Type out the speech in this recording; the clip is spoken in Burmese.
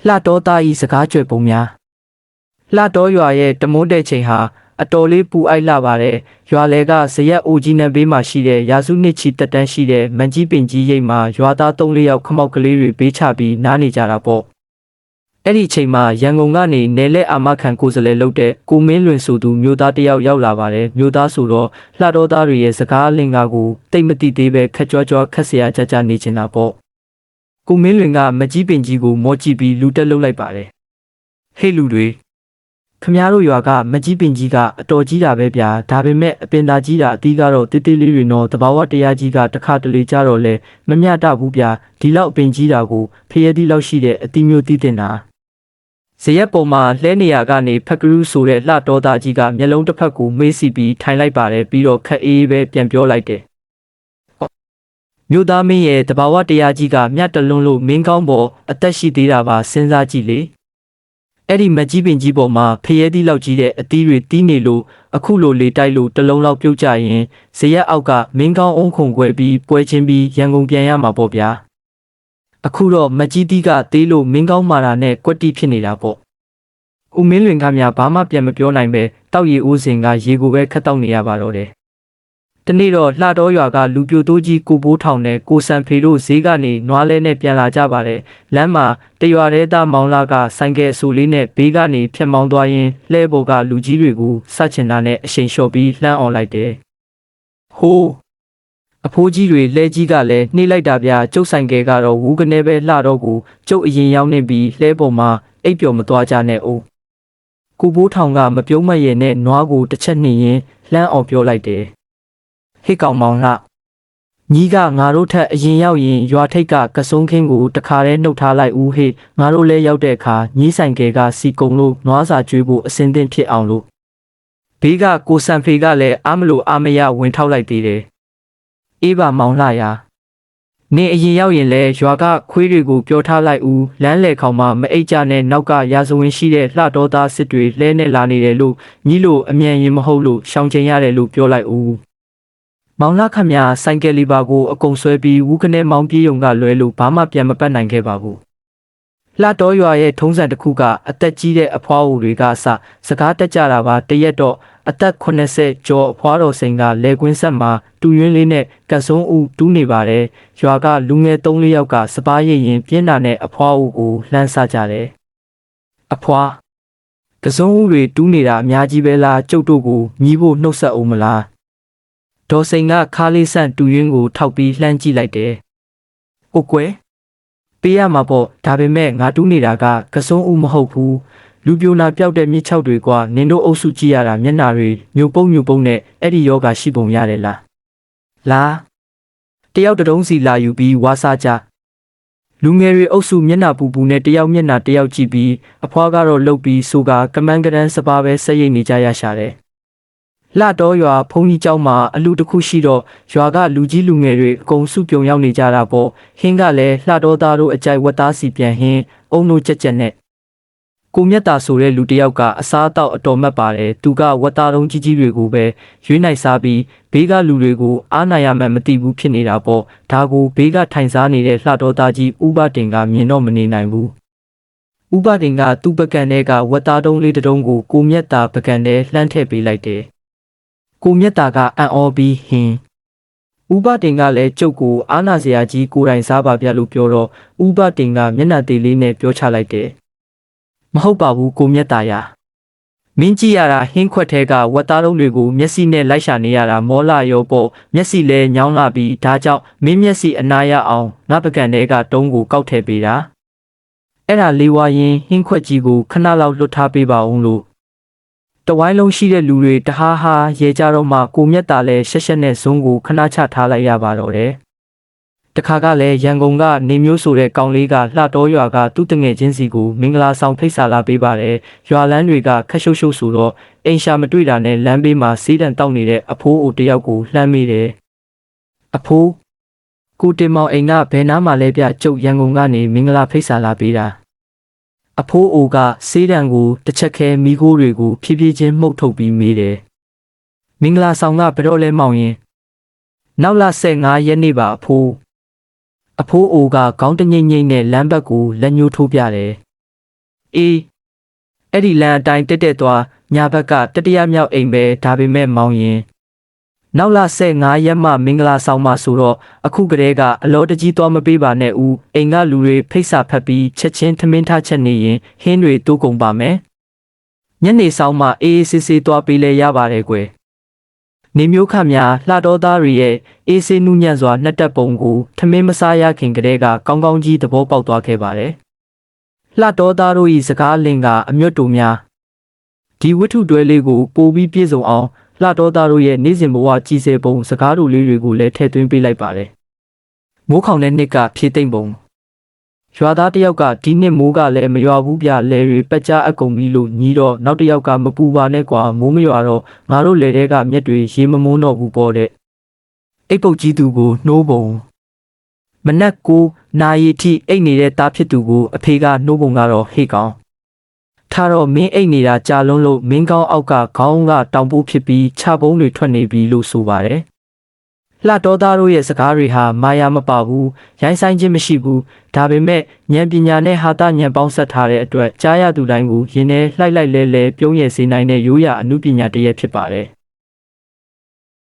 လှတော်သားဤစကားကြွယ်ပုံများလှတော်ရွာရဲ့တမုန်းတဲ့ချိန်ဟာအတော်လေးပူအိုက်လာပါတယ်ရွာလေကဇရက်အိုကြီးနယ်ဘေးမှာရှိတဲ့ရာစုနှစ်ချီတက်တန်းရှိတဲ့မန်ကြီးပင်ကြီးရိပ်မှာရွာသား3-4ယောက်ခမောက်ကလေးတွေဘေးချပြီးနားနေကြတာပေါ့အဲ့ဒီချိန်မှာရန်ကုန်ကနေနယ်လက်အာမခံကိုယ်စားလှယ်လုပ်တဲ့ကိုမင်းလွင်ဆိုသူမျိုးသားတစ်ယောက်ရောက်လာပါတယ်မျိုးသားဆိုတော့လှတော်သားတွေရဲ့စကားလင်္ကာကိုတိတ်မတိသေးပဲခက်ကြွကြွခက်เสียကြကြနေချင်တာပေါ့ကိုမင်းလွင်ကမကြီးပင်ကြီးကိုမော့ကြည့်ပြီးလူတက်လှုပ်လိုက်ပါတယ်ဟေ့လူတွေခမရတို့ရွာကမကြီးပင်ကြီးကအတော်ကြီးတာပဲဗျာဒါပေမဲ့အပင်သာကြီးတာအသီးကတော့တိတိလေးတွေနော်တဘာဝတရားကြီးကတခါတလေကြတော့လဲမမျှတဘူးဗျာဒီလောက်အပင်ကြီးတာကိုဖျဲသီးလောက်ရှိတဲ့အသီးမျိုးတီးတင်တာဇရက်ပေါ်မှာလှဲနေရကနေဖက်ကရူးဆိုတဲ့လှတော်သားကြီးကမျက်လုံးတစ်ဖက်ကိုမေးစီပြီးထိုင်လိုက်ပါတယ်ပြီးတော့ခက်အေးပဲပြန်ပြောလိုက်တယ်မြို့သားမင်းရဲ့တဘာဝတရားကြီးကမြတ်တလွန်းလို့မင်းကောင်းပေါ်အသက်ရှိသေးတာပါစဉ်းစားကြည့်လေအဲ့ဒီမကြီးပင်ကြီးပေါ်မှာဖျဲသီးလောက်ကြီးတဲ့အသီးတွေတီးနေလို့အခုလိုလေတိုက်လို့တလုံးလောက်ပြုတ်ကြရင်ဇရက်အောက်ကမင်းကောင်းအုံခုန်ခွဲပြီးပွဲချင်းပြီးရန်ကုန်ပြန်ရမှာပေါ့ဗျာအခုတော့မကြီးတီးကသေးလို့မင်းကောင်းမာတာနဲ့ကွက်တီဖြစ်နေတာပေါ့ဦးမင်းလွင်ကများဘာမှပြန်မပြောနိုင်ပဲတောက်ရီဦးစင်ကရေကိုပဲခတ်တောက်နေရပါတော့တယ်တနေ့တော့လှတော်ရွာကလူပြိုတိုးကြီးကိုဘိုးထောင်နဲ့ကိုစံဖေတို့ဈေးကနေနွားလဲနဲ့ပြန်လာကြပါတယ်လမ်းမှာတရွာရဲသားမောင်လာကဆိုင်ကယ်အဆူလေးနဲ့ဘေးကနေဖြတ်မောင်းသွားရင်လှဲပေါ်ကလူကြီးတွေကိုစချင်တာနဲ့အရှိန်လျှော့ပြီးလှမ်းအောင်လိုက်တယ်ဟိုးအဖိုးကြီးတွေလဲကြီးကလည်းနှိမ့်လိုက်တာဗျာကျုပ်ဆိုင်ကယ်ကတော့ဝူးကနေပဲလှတော့ကိုကျုပ်အရင်ရောက်နေပြီးလှဲပေါ်မှာအိပ်ပျော်မသွားကြနဲ့အိုးကိုဘိုးထောင်ကမပြုံးမရဲ့နဲ့နွားကိုတစ်ချက်နှင်ရင်လှမ်းအောင်ပြောလိုက်တယ်ဟိတ်ကောင်မောင်လှညီကငါတို့ထက်အရင်ရောက်ရင်ရွာထိပ်ကကစုံခင်းကိုတခါတည်းနှုတ်ထားလိုက်ဦးဟေ့ငါတို့လဲရောက်တဲ့အခါညီးဆိုင်ကယ်ကစီကုံလို့နွားစာကျွေးဖို့အစင်းသင့်ဖြစ်အောင်လို့ဘေးကကိုစံဖေကလည်းအားမလို့အားမရဝင်ထောက်လိုက်သေးတယ်အေးပါမောင်လှရာနင်အရင်ရောက်ရင်လဲရွာကခွေးတွေကိုပြောထားလိုက်ဦးလမ်းလေခေါင်မှာမအိတ်ကြနဲ့နောက်ကရာဇဝင်ရှိတဲ့လှတော်သားစစ်တွေလဲနဲ့လာနေတယ်လို့ညီလို့အမြန်ရင်မဟုတ်လို့ရှောင်ကျင်ရတယ်လို့ပြောလိုက်ဦးမောင်လှခမရဆိုင်ကယ်လီပါကိုအကုံဆွဲပြီးဝူးကနေမောင်းပြေးုံကလွဲလို့ဘာမှပြန်မပတ်နိုင်ခဲ့ပါဘူးလှတော်ရွာရဲ့ထုံးစံတစ်ခုကအသက်ကြီးတဲ့အဖွားအိုတွေကအစစကားတက်ကြတာပါတရက်တော့အသက်80ကျော်အဖွားတော်စိန်ကလေကွင်းဆက်မှာတူရင်းလေးနဲ့ကတ်စုံဦးတူးနေပါတယ်ရွာကလူငယ်3-4ယောက်ကစပားရိပ်ရင်ပြင်းတာနဲ့အဖွားအိုကိုလှမ်းဆကြတယ်အဖွားကစုံဦးတွေတူးနေတာအများကြီးပဲလားကျုပ်တို့ကိုညီးဖို့နှုတ်ဆက်အောင်မလားဒေါ်စိန်ကခါလေးဆန့်တူရင်းကိုထောက်ပြီးလှမ်းကြည့်လိုက်တယ်။ကိုကွယ်ပေးရမှာပေါ့ဒါပေမဲ့ငါတူးနေတာကကစုံဦးမဟုတ်ဘူးလူပြိုနာပြောက်တဲ့မြစ်ချောက်တွေကနင်တို့အုပ်စုကြည့်ရတာမျက်နှာတွေညိုပုံနဲ့အဲ့ဒီယောဂရှိပုံရတယ်လား။လားတယောက်တုံးစီလာယူပြီးဝါစားကြလူငယ်တွေအုပ်စုမျက်နှာပူနဲ့တယောက်မျက်နှာတယောက်ကြည့်ပြီးအဖွားကတော့လှုပ်ပြီးဆိုကကမန်းကရန်စပါးပဲဆက်ရိပ်နေကြရရှာတယ်လှတော်ရွာဖုန်ကြီးကျောင်းမှာအလူတစ်ခုရှိတော့ရွာကလူကြီးလူငယ်တွေအကုန်စုပြုံရောက်နေကြတာပေါ့ဟင်းကလည်းလှတော်သားတို့အကြိုက်ဝတ်သားစီပြန်ဟင်းအုံတို့ကြက်နဲ့ကိုမြတ်တာဆိုတဲ့လူတစ်ယောက်ကအစားအသောက်အတော်မှတ်ပါတယ်သူကဝတ်သားတုံးကြီးကြီးတွေကိုပဲရွေးနိုင်စားပြီးဘေးကလူတွေကိုအားနာရမှမသိဘူးဖြစ်နေတာပေါ့ဒါကိုဘေးကထိုင်စားနေတဲ့လှတော်သားကြီးဥပတင်ကမြင်တော့မနေနိုင်ဘူးဥပတင်ကသူ့ပကံထဲကဝတ်သားတုံးလေးတုံးကိုကိုမြတ်တာပကံထဲလှမ်းထည့်ပေးလိုက်တယ်ကိုမြတ်တာကအံ့ဩပြီးဟင်းဥပတင်ကလည်းကျုပ်ကိုအာနာစရာကြီးကိုယ်တိုင်စားပါဗျလို့ပြောတော့ဥပတင်ကမျက်နှာသေးလေးနဲ့ပြောချလိုက်တယ်မဟုတ်ပါဘူးကိုမြတ်တာရမင်းကြည့်ရတာဟင်းခွက်ထဲကဝတ်သားလုံးတွေကိုမျက်စိနဲ့လိုက်ရှာနေရတာမောလာရောပေါ့မျက်စိလဲညောင်းလာပြီးဒါကြောင့်မင်းမျက်စိအနာရအောင်ငါပကံထဲကတုံးကိုကောက်ထည့်ပေးတာအဲ့ဒါလေးဝါရင်ဟင်းခွက်ကြီးကိုခဏလောက်လွတ်ထားပေးပါဦးလို့တဝိုင်းလုံးရှိတဲ့လူတွေတဟားဟာရဲကြတော့မှကိုမြတ်တာလဲရှက်ရှက်နဲ့ဇုံးကိုခဏချထားလိုက်ရပါတော့တယ်တခါကလည်းရန်ကုန်ကနေမျိုးဆိုတဲ့ကောင်လေးကလှတော်ရွာကသူ့တငယ်ချင်းစီကိုမင်္ဂလာဆောင်ဖိတ်စာလာပေးပါတယ်ရွာလန်းတွေကခက်ရှုပ်ရှုပ်ဆိုတော့အိမ်ရှာမတွေ့တာနဲ့လမ်းဘေးမှာစီးတံတောက်နေတဲ့အဖိုးအိုတယောက်ကိုလှမ်းမိတယ်အဖိုးကိုတင်မောင်အိမ်ကဘယ်နားမှာလဲပြကျုပ်ရန်ကုန်ကနေမင်္ဂလာဖိတ်စာလာပေးတာအဖိုးအိုကစေးတံကိုတစ်ချက်ခဲမိခိုးတွေကိုဖြည်းဖြည်းချင်းမှုတ်ထုတ်ပြီးမေးတယ်မင်္ဂလာဆောင်ကဘယ်တော့လဲမောင်ရင်နောက်လ15ရက်နေ့ပါအဖိုးအိုကခေါင်းတငိမ့်ငိမ့်နဲ့လမ်းဘက်ကိုလက်ညှိုးထိုးပြတယ် အေးအဲ့ဒီလမ်းအတိုင်းတက်သွားညာဘက်ကတတိယမြောက်အိမ်ပဲဒါပေမဲ့မောင်ရင်နောက်လ15ရက်မှမင်္ဂလာဆောင်မှဆိုတော့အခုကလေးကအလောတကြီးသွားမပေးပါနဲ့ဦးအိမ်ကလူတွေဖိတ်စာဖတ်ပြီးချက်ချင်းထမင်းထားချက်နေရင်ဟင်းတွေတိုးကုန်ပါမယ်ညနေဆောင်မှအေးအေးဆေးဆေးသွားပေးလဲရပါတယ်ကွယ်နေမျိုးခများလှတော်သားတွေရဲ့အေးဆေးနုညံ့စွာနှစ်တက်ပုံကိုထမင်းမစားရခင်ကလေးကကောင်းကောင်းကြီးသဘောပေါက်သွားခဲ့ပါတယ်လှတော်သားတို့၏စကားလင်ကအမြတ်တူများဒီဝတ္ထုတွဲလေးကိုပိုပြီးပြည့်စုံအောင်လှတော်သားတို့ရဲ့နေ့စဉ်ဘဝကြီးစဲပုံစကားတို့လေးတွေကိုလည်းထည့်သွင်းပေးလိုက်ပါတယ်မိုးခေါင်တဲ့နှစ်ကဖြည့်သိမ့်ပုံရွာသားတယောက်ကဒီနှစ်မိုးကလည်းမရွာဘူးပြလဲတွေပက်ကြားအကုန်ပြီလို့ညီတော့နောက်တစ်ယောက်ကမပူပါနဲ့ကွာမိုးမရွာတော့ငါတို့လေတဲကမြက်တွေရေမမုန်းတော့ဘူးပေါ့တဲ့အိတ်ပုတ်ကြီးသူကိုနှိုးပုံမနက်9နာရီထိအိတ်နေတဲ့သားဖြစ်သူကိုအဖေကနှိုးပုံကတော့ဟေ့ကောင်ထားတော့မင်းအိတ်နေတာကြာလုံးလို့မင်းကောင်းအောက်ကခေါင်းကတောင်ပိုးဖြစ်ပြီးခြာပုံးတွေထွက်နေပြီလို့ဆိုပါတယ်လှတော်သားတို့ရဲ့စကားတွေဟာမာယာမပါဘူးရိုင်းဆိုင်ခြင်းမရှိဘူးဒါပေမဲ့ဉာဏ်ပညာနဲ့ဟာသဉာဏ်ပေါင်းဆက်ထားတဲ့အတွက်ကြားရသူတိုင်းကိုယင်ထဲလှိုက်လဲပြုံးရည်စေနိုင်တဲ့ရိုးရာအမှုပညာတစ်ရပ်ဖြစ်ပါတယ်